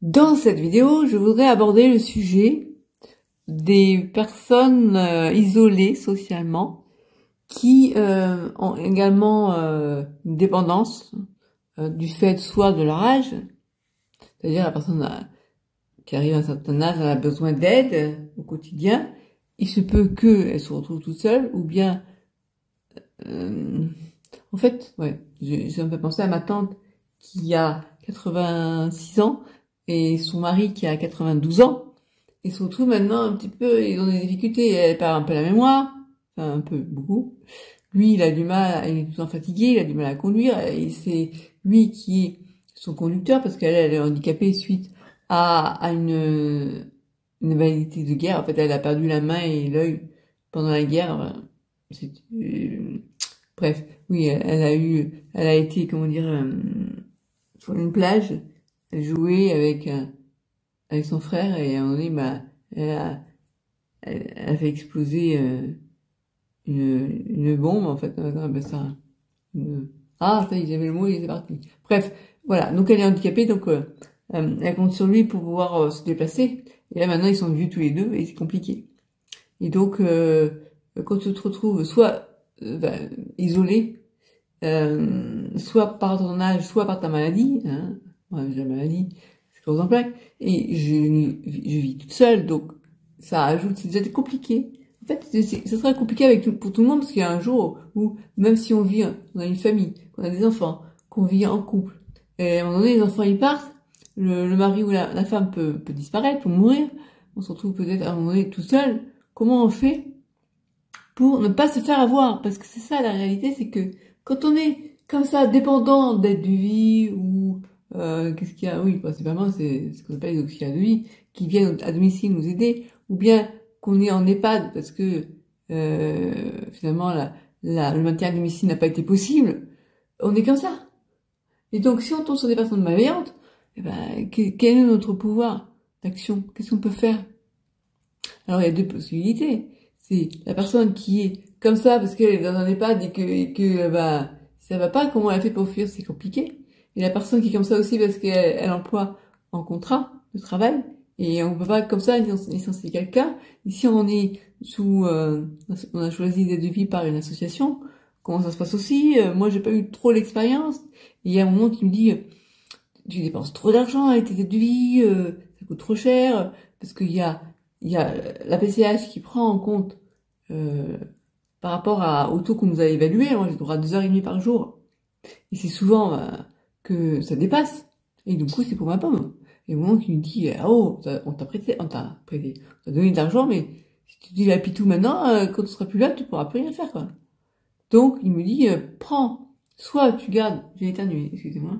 Dans cette vidéo, je voudrais aborder le sujet des personnes isolées socialement qui ont également une dépendance du fait soit de leur âge, c'est-à-dire la personne qui arrive à un certain âge, elle a besoin d'aide au quotidien, il se peut qu'elle se retrouve toute seule, ou bien, en fait, ouais, ça me fait penser à ma tante qui a 86 ans, et son mari qui a 92 ans, ils se retrouvent maintenant un petit peu, ils ont des difficultés, elle perd un peu la mémoire, enfin un peu, beaucoup. Lui, il a du mal, il est tout le temps fatigué, il a du mal à conduire, et c'est lui qui est son conducteur, parce qu'elle est handicapée suite à une invalidité de guerre. En fait, elle a perdu la main et l'œil pendant la guerre. Bref, oui, elle a été, comment dire, sur une plage, elle jouait avec son frère, et à un moment donné, bah, elle a fait exploser une bombe, en fait, on appelle ça ah, ça y est, j'avais le mot, il est parti. Bref, voilà, donc elle est handicapée, donc elle compte sur lui pour pouvoir se déplacer, et là maintenant ils sont vus tous les deux, et c'est compliqué. Et donc, quand tu te retrouves soit isolé, soit par ton âge, soit par ta maladie, hein, moi j'ai la maladie, sclérose en plaques, et je vis toute seule, donc ça ajoute, c'est déjà compliqué. En fait, ça sera compliqué pour tout le monde, parce qu'il y a un jour où, même si on vit, on a une famille, qu'on a des enfants, qu'on vit en couple, et à un moment donné, les enfants ils partent, le mari ou la femme peut disparaître, ou mourir, on se retrouve peut-être à un moment donné tout seul. Comment on fait pour ne pas se faire avoir? Parce que c'est ça la réalité, c'est que quand on est comme ça, dépendant d'aide de vie, ou qu'est-ce qu'il y a? Oui, principalement c'est ce qu'on appelle les auxiliaires de vie, qui viennent à domicile nous aider, ou bien qu'on est en EHPAD parce que finalement le maintien à domicile n'a pas été possible. On est comme ça. Et donc si on tombe sur des personnes malveillantes, eh ben, quel est notre pouvoir d'action? Qu'est-ce qu'on peut faire? Alors il y a deux possibilités. C'est la personne qui est comme ça parce qu'elle est dans un EHPAD et que bah ça va pas, comment elle fait pour fuir, c'est compliqué. Et la personne qui est comme ça aussi parce qu'elle emploie en contrat de travail, et on peut pas comme ça licencier quelqu'un. Ici on est sous on a choisi des devis par une association. Comment ça se passe aussi? Moi j'ai pas eu trop l'expérience. Et il y a un moment qui me dit tu dépenses trop d'argent avec tes aides de vie, ça coûte trop cher, parce qu'il y a la PCH qui prend en compte par rapport au taux qu'on nous a évalué. Moi j'ai droit à 2h30 par jour, et c'est souvent que ça dépasse, et du coup c'est pour ma pomme. Et au moment qu'il me dit oh, on t'a donné de l'argent, mais si tu dis la pitou maintenant, quand tu seras plus là tu pourras plus rien faire, quoi. Donc il me dit prends, soit tu gardes, j'ai éternué, excusez-moi.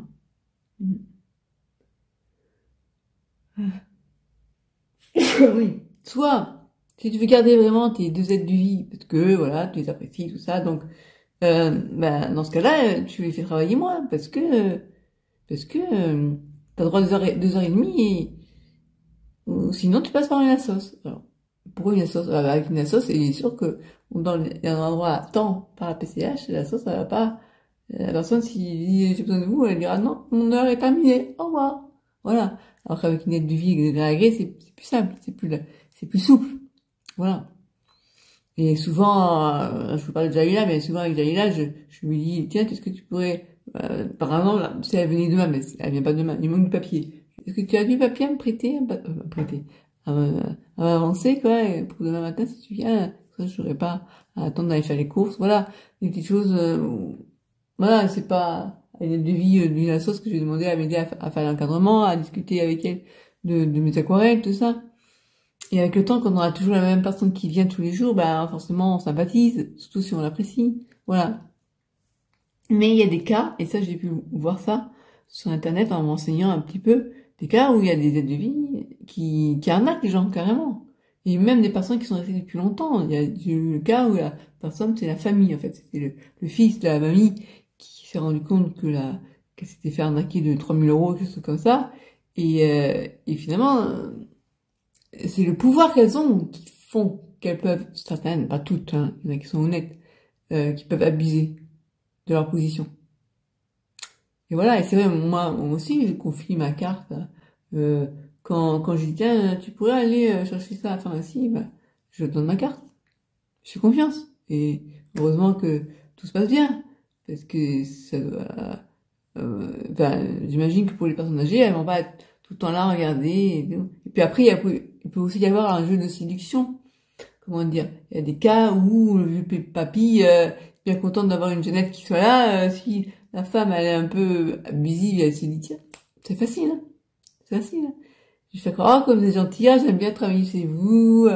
Oui. Soit, si tu veux garder vraiment tes deux aides de vie, parce que, voilà, tu les apprécies, tout ça, donc, bah, dans ce cas-là, tu les fais travailler moins, parce que, t'as droit à 2h30, ou sinon tu passes par une assoce. Alors, pour une assoce, avec une assoce, il est sûr que, il y a un endroit à temps par la PCH, et l'assoce, ça va pas, la personne, s'il dit j'ai besoin de vous, elle dira non, mon heure est terminée, au revoir. Voilà. Alors qu'avec une aide de vie de gré à gré, c'est plus simple, c'est plus souple. Voilà. Et souvent, je vous parle de Jalila, mais souvent avec Jalila, je lui dis, tiens, qu'est-ce que tu pourrais, par exemple, là, si elle venait demain, mais elle vient pas demain, il manque du papier. Est-ce que tu as du papier à me prêter, à m'avancer, quoi, et pour demain matin, si tu viens, ça, je n'aurais pas à attendre d'aller faire les courses. Voilà. Des petites choses, voilà, c'est pas une aide de vie d'une assoce que j'ai demandé à m'aider à faire l'encadrement, à discuter avec elle de mes aquarelles, tout ça. Et avec le temps, quand on aura toujours la même personne qui vient tous les jours, bah forcément on sympathise, surtout si on l'apprécie. Voilà. Mais il y a des cas, et ça j'ai pu voir ça sur internet en m'enseignant un petit peu, des cas où il y a des aides de vie qui arnaquent les gens carrément. Et même des personnes qui sont restées depuis longtemps. Il y a eu le cas où la personne, c'est la famille en fait. C'était le fils de la mamie qui s'est rendu compte qu'elle s'était fait arnaquer de 3 000 €, quelque chose comme ça. Et finalement, c'est le pouvoir qu'elles ont qui font qu'elles peuvent, certaines, pas toutes, hein, il y en a qui sont honnêtes, qui peuvent abuser de leur position. Et voilà, et c'est vrai, moi aussi, je confie ma carte Quand je dis, tiens, tu pourrais aller chercher ça à la pharmacie, bah, je donne ma carte. Je fais confiance. Et heureusement que tout se passe bien. Parce que ça doit, j'imagine que pour les personnes âgées, elles vont pas être tout le temps là à regarder. Et puis après, il peut aussi y avoir un jeu de séduction. Comment dire? Il y a des cas où le vieux papy, bien content d'avoir une jeunette qui soit là, si la femme, elle est un peu abusive, elle se dit, tiens, c'est facile, hein. C'est facile, hein. Je fais croire, oh, comme des gentils, ah, j'aime bien travailler chez vous,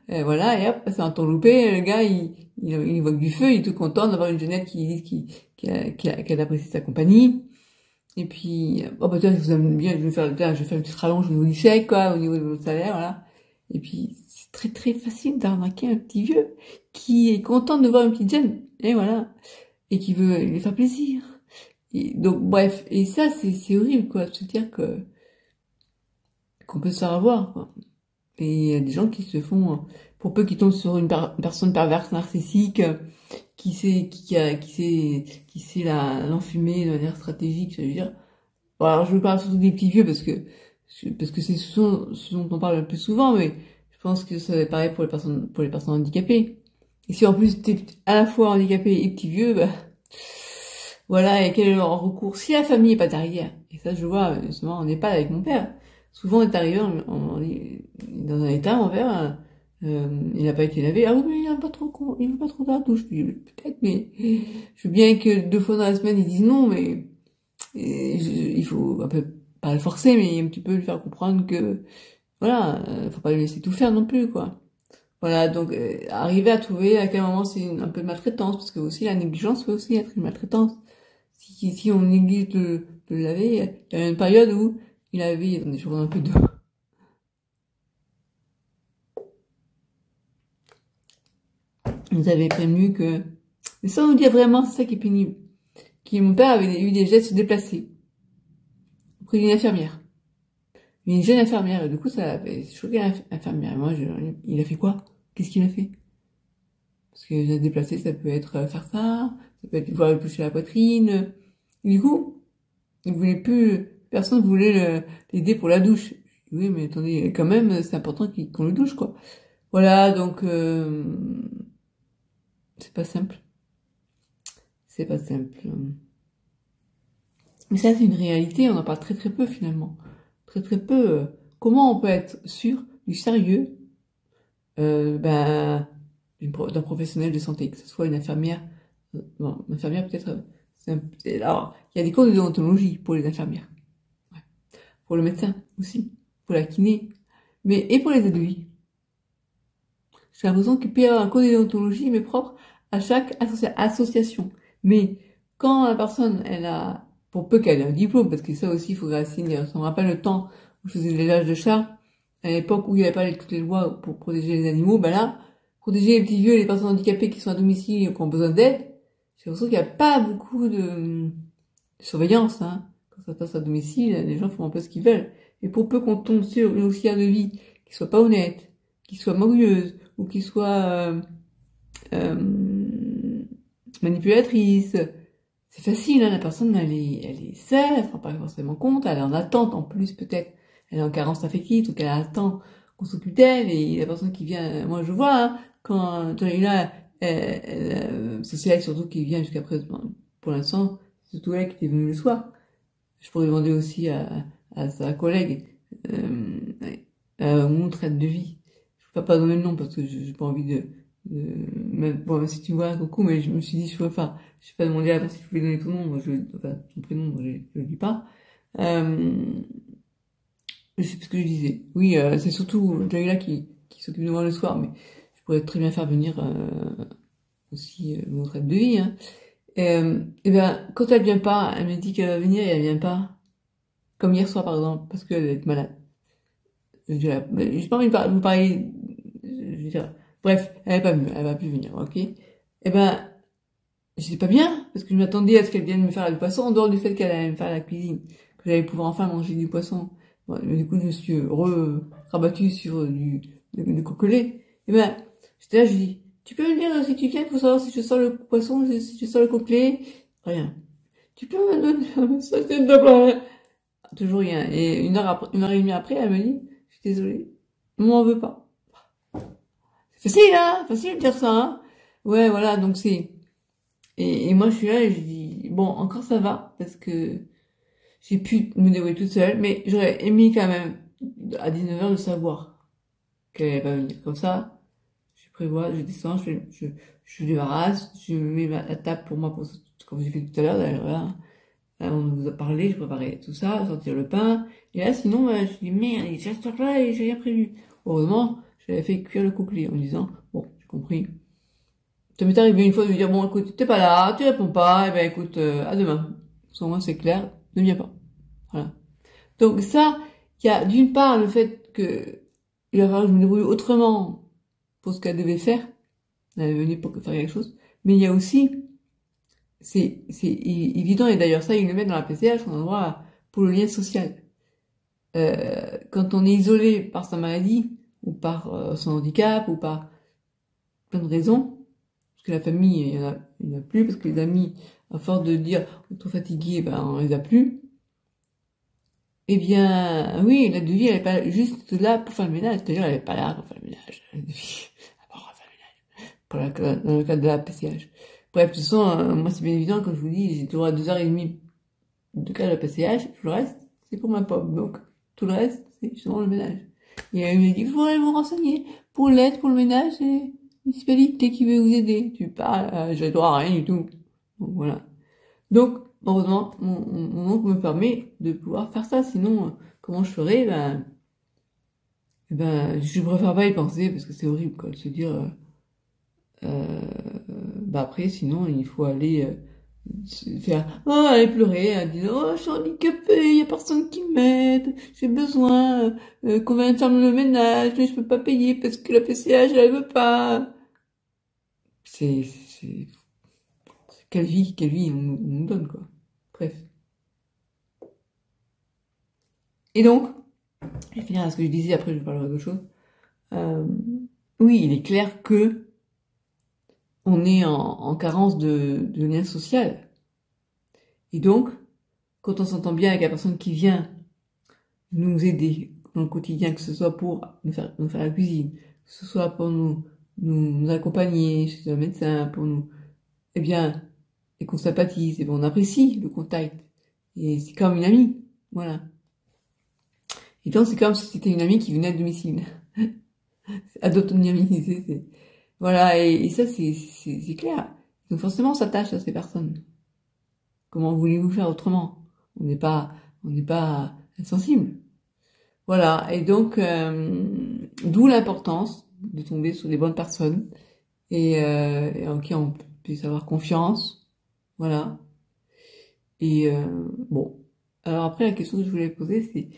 et voilà, et hop, c'est un temps loupé, le gars, il voit que du feu, il est tout content d'avoir une jeunette qui dit qu'elle apprécie sa compagnie. Et puis, oh, bah, tiens, je vous aime bien, je vais faire une petite rallonge au niveau du chèque, quoi, au niveau de votre salaire, voilà. Et puis, c'est très, très facile d'arnaquer un petit vieux qui est content de voir une petite jeune, et voilà. Et qui veut lui faire plaisir. Et donc, bref. Et ça, c'est horrible, quoi, de se dire qu'on peut se faire avoir, quoi. Et il y a des gens qui se font, pour peu qu'ils tombent sur une personne perverse, narcissique, qui sait l'enfumer de manière stratégique, ça veut dire. Bon, alors je veux parler surtout des petits vieux parce que c'est ce dont on parle le plus souvent, mais je pense que ça va être pareil pour les personnes handicapées. Et si en plus t'es à la fois handicapé et petit vieux, bah, voilà, et quel est leur recours? Si la famille est pas derrière, et ça je vois, justement, on n'est pas avec mon père. Souvent on est arrivé dans un état, mon père, il n'a pas été lavé. Ah oui, mais il veut pas trop dans la douche. Je dis, peut-être, mais je veux bien que 2 fois dans la semaine ils disent non, mais il faut un peu pas le forcer, mais un petit peu lui faire comprendre que voilà, faut pas le laisser tout faire non plus, quoi. Voilà, donc arriver à trouver à quel moment c'est un peu de maltraitance, parce que aussi la négligence peut aussi être une maltraitance. Si on néglige de le laver, il y a une période où il avait, attendez, je reviens un peu d'eau. Nous avait prévenu que, mais sans nous dire vraiment, c'est ça qui est pénible, mon père avait eu des gestes déplacés auprès d'une infirmière. Une jeune infirmière, et du coup, ça avait choqué l'infirmière. Moi, il a fait quoi? Qu'est-ce qu'il a fait? Parce que se déplacer, ça peut être faire ça peut être voir le toucher la poitrine. Du coup, il voulait plus, personne voulait l'aider pour la douche. Oui, mais attendez, quand même, c'est important qu'on le douche, quoi. Voilà, donc, c'est pas simple. C'est pas simple. Mais ça, c'est une réalité, on en parle très très peu, finalement. Très très peu. Comment on peut être sûr du sérieux d'un professionnel de santé, que ce soit une infirmière, bon, une infirmière peut-être, alors, il y a des cours de déontologie pour les infirmières, ouais. Pour le médecin aussi, pour la kiné, et pour les aides-de-vie. J'ai l'impression qu'il peut y avoir un code de déontologie, mais propre à chaque association. Mais quand la personne, elle a, pour peu qu'elle ait un diplôme, parce que ça aussi, il faudrait assigner, ça me rappelle le temps où je faisais l'élevage de chats, à l'époque où il n'y avait pas toutes les lois pour protéger les animaux, ben là, protéger les petits vieux et les personnes handicapées qui sont à domicile et qui ont besoin d'aide, j'ai l'impression qu'il n'y a pas beaucoup de surveillance, hein. Quand ça passe à domicile, les gens font un peu ce qu'ils veullen. Et pour peu qu'on tombe sur une auxiliaire de vie qui soit pas honnête, qui soit morieuse, ou qui soit manipulatrice, c'est facile, hein, la personne, elle est seule, elle se rend pas forcément compte, elle est en attente en plus peut-être, elle est en carence affective, donc elle attend qu'on s'occupe d'elle, et la personne qui vient, moi je vois, hein, quand j'en ai là, c'est elle surtout qui vient jusqu'à présent, pour l'instant, c'est surtout elle qui est venue le soir. Je pourrais demander aussi à sa collègue, mon traite de vie. Je peux pas donner le nom parce que j'ai pas envie même, bon, si tu me vois un coucou, mais je me suis dit, je vais pas demander à si je pouvais donner ton nom, enfin, ton prénom, je le dis pas. Je sais plus ce que je disais. Oui, c'est surtout Jaila qui s'occupe de moi le soir, mais je pourrais très bien faire venir, aussi, mon traite de vie, hein. Et ben, quand elle vient pas, elle me dit qu'elle va venir et elle vient pas. Comme hier soir, par exemple, parce qu'elle est malade. J'ai pas envie de vous parler, je veux dire, bref, elle va plus venir, ok? Eh ben, j'étais pas bien, parce que je m'attendais à ce qu'elle vienne me faire du poisson, en dehors du fait qu'elle allait me faire la cuisine, que j'allais pouvoir enfin manger du poisson. Bon, mais du coup, je me suis rabattue sur du coquelet. Eh ben, j'étais là, je dis, tu peux me dire si tu viens pour savoir si je sors le poisson, si je sors le coquelet? Rien. Tu peux me donner un message de toujours rien. Et une heure et demie après, elle me dit, je suis désolée, on m'en veut pas. C'est facile, hein, facile de dire ça, hein. Ouais, voilà, donc c'est, et moi je suis là et je dis, bon, encore ça va, parce que j'ai pu me débrouiller toute seule, mais j'aurais aimé quand même, à 19h, le savoir qu'elle allait pas venir. Comme ça, je prévois, je descends, je débarrasse, je mets la table pour moi, comme j'ai fait tout à l'heure, d'ailleurs, voilà. On vous a parlé, je préparais tout ça, sortir le pain. Et là, sinon, je me dis, merde, il est déjà ce truc-là et j'ai rien prévu. Heureusement, j'avais fait cuire le coquelier en me disant, bon, j'ai compris. Ça m'est arrivé une fois de lui dire, bon, écoute, t'es pas là, tu réponds pas, et ben, écoute, à demain. Sans moi, c'est clair, ne viens pas. Voilà. Donc, ça, il y a d'une part le fait que, il va falloir que je me débrouille autrement pour ce qu'elle devait faire. Elle est venue pour faire quelque chose. Mais il y a aussi, c'est évident, et d'ailleurs ça, ils le mettent dans la PCH, on endroit pour le lien social. Quand on est isolé par sa maladie, ou par son handicap, ou par plein de raisons, parce que la famille, il n'y en a plus, parce que les amis, à force de dire, on est trop fatigué, ben, on les a plus. Eh bien, oui, la devis, elle est pas juste là pour faire le ménage. C'est-à-dire, elle est pas là pour faire le ménage. La devis, elle va pas faire le ménage. Dans le cadre de la PCH. Bref, de toute façon, moi, c'est bien évident, comme je vous dis, j'ai toujours à 2h30 de cas de la PCH, tout le reste, c'est pour ma pomme. Donc, tout le reste, c'est justement le ménage. Et elle me dit, il faudrait vous renseigner. Pour l'aide, pour le ménage, c'est municipalité qui veut vous aider. Tu parles, j'ai droit à rien du tout. Donc, voilà. Donc, heureusement, mon oncle me permet de pouvoir faire ça. Sinon, comment je ferais? Je préfère pas y penser parce que c'est horrible, quoi, de se dire, après, sinon, il faut aller, aller pleurer, à dire, oh, je suis handicapée, y a personne qui m'aide, j'ai besoin, qu'on vienne faire le ménage, mais je peux pas payer parce que la PCH, elle veut pas. C'est, quelle vie on nous donne, quoi. Bref. Et donc, je vais finir à ce que je disais, après je parlerai d'autre chose. Oui, il est clair que on est en carence de lien social. Et donc, quand on s'entend bien avec la personne qui vient nous aider dans le quotidien, que ce soit pour nous faire la cuisine, que ce soit pour nous accompagner chez un médecin, pour nous, eh bien, et qu'on sympathise, et bien on apprécie le contact. Et c'est comme une amie. Voilà. Et donc, c'est comme si c'était une amie qui venait à domicile. Adopte une amie, voilà, et ça, c'est clair. Donc, forcément, on s'attache à ces personnes. Comment voulez-vous faire autrement? On n'est pas insensible. Voilà, et donc, d'où l'importance de tomber sur des bonnes personnes et en qui on puisse avoir confiance. Voilà. Et bon. Alors après, la question que je voulais poser, c'est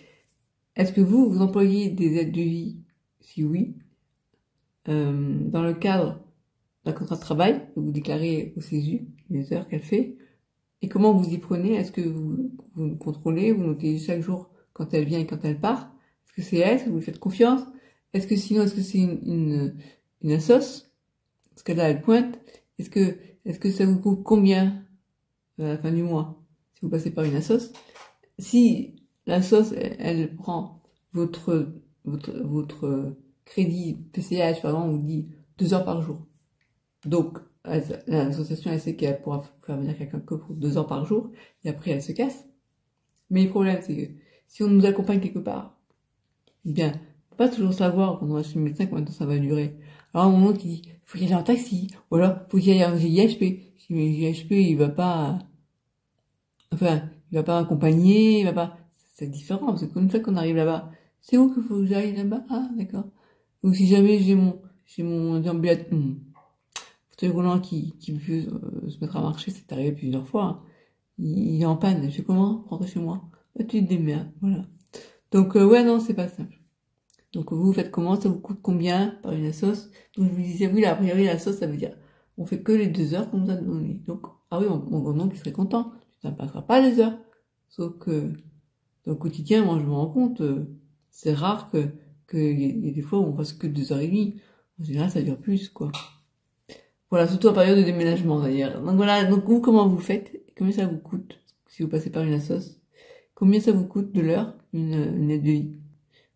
est-ce que vous employez des aides de vie? Si oui, dans le cadre d'un contrat de travail, vous déclarez au CESU les heures qu'elle fait, et comment vous y prenez? Est-ce que vous contrôlez, vous notez chaque jour quand elle vient et quand elle part? Est-ce que c'est elle? Est-ce que vous lui faites confiance? Est-ce que sinon, est-ce que c'est une assoce? Parce que là, elle pointe. Est-ce que ça vous coûte combien à la fin du mois si vous passez par une assoce? Si l'assoce, elle prend votre crédit PCH, par exemple, on vous dit 2 heures par jour. Donc, l'association, elle sait qu'elle pourra faire venir quelqu'un que pour 2 heures par jour, et après, elle se casse. Mais le problème, c'est que si on nous accompagne quelque part, eh bien, on peut pas toujours savoir quand on va chez le médecin combien de temps ça va durer. Alors, à un moment, il dit, faut y aller en taxi, ou alors, faut y aller en GIHP. Si le GIHP, il va pas accompagner, il va pas, c'est différent, parce qu'une fois qu'on arrive là-bas, c'est où qu'il faut que j'aille là-bas? Ah, d'accord. Ou si jamais j'ai mon déambulateur, fauteuil roulant qui veut se mettre à marcher, c'est arrivé plusieurs fois, hein. Il est en panne, je fais comment? Rentrer chez moi. Bah, tu te démerdes, voilà. Donc, ouais, non, c'est pas simple. Donc, vous faites comment? Ça vous coûte combien par une assoce? Donc, je vous disais, oui, a priori, la sauce, ça veut dire, on fait que les 2 heures qu'on nous a données. Donc, ah oui, mon grand-oncle, il serait content. Tu ne passeras pas les heures. Sauf que, dans le quotidien, moi, je me rends compte, c'est rare que y a des fois où on passe que 2h30. En général, ça dure plus, quoi. Voilà, surtout en période de déménagement, d'ailleurs. Donc voilà, donc vous, comment vous faites? Combien ça vous coûte si vous passez par une assoce? Combien ça vous coûte de l'heure, une aide de vie?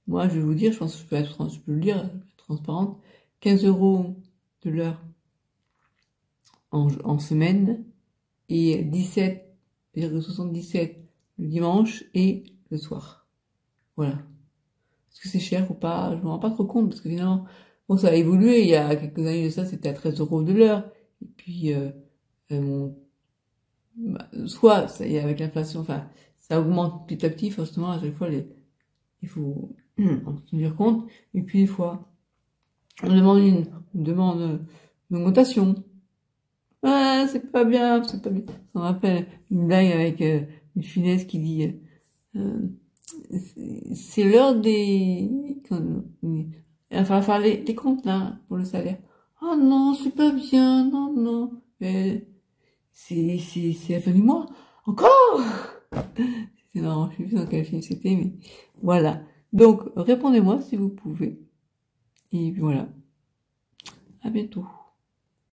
Moi, je vais vous dire, je pense que je peux le dire, je peux être transparente, 15 € de l'heure en semaine et 17,77 le dimanche et le soir. Voilà. Est-ce que c'est cher ou pas? Je me rends pas trop compte parce que finalement, bon, ça a évolué. Il y a quelques années de ça, c'était à 13 € de l'heure. Et puis, soit, ça y est, avec l'inflation, enfin, ça augmente petit à petit, forcément, à chaque fois, il faut en tenir compte. Et puis, des fois, on demande une augmentation. Ah, c'est pas bien, c'est pas bien. Ça me rappelle une blague avec une finesse qui dit, c'est l'heure des, il va falloir faire les comptes, là, pour le salaire. Oh non, c'est pas bien, non, non. C'est la fin du mois. Encore? C'est marrant, je sais plus dans quel film c'était, mais voilà. Donc, répondez-moi si vous pouvez. Et voilà. À bientôt.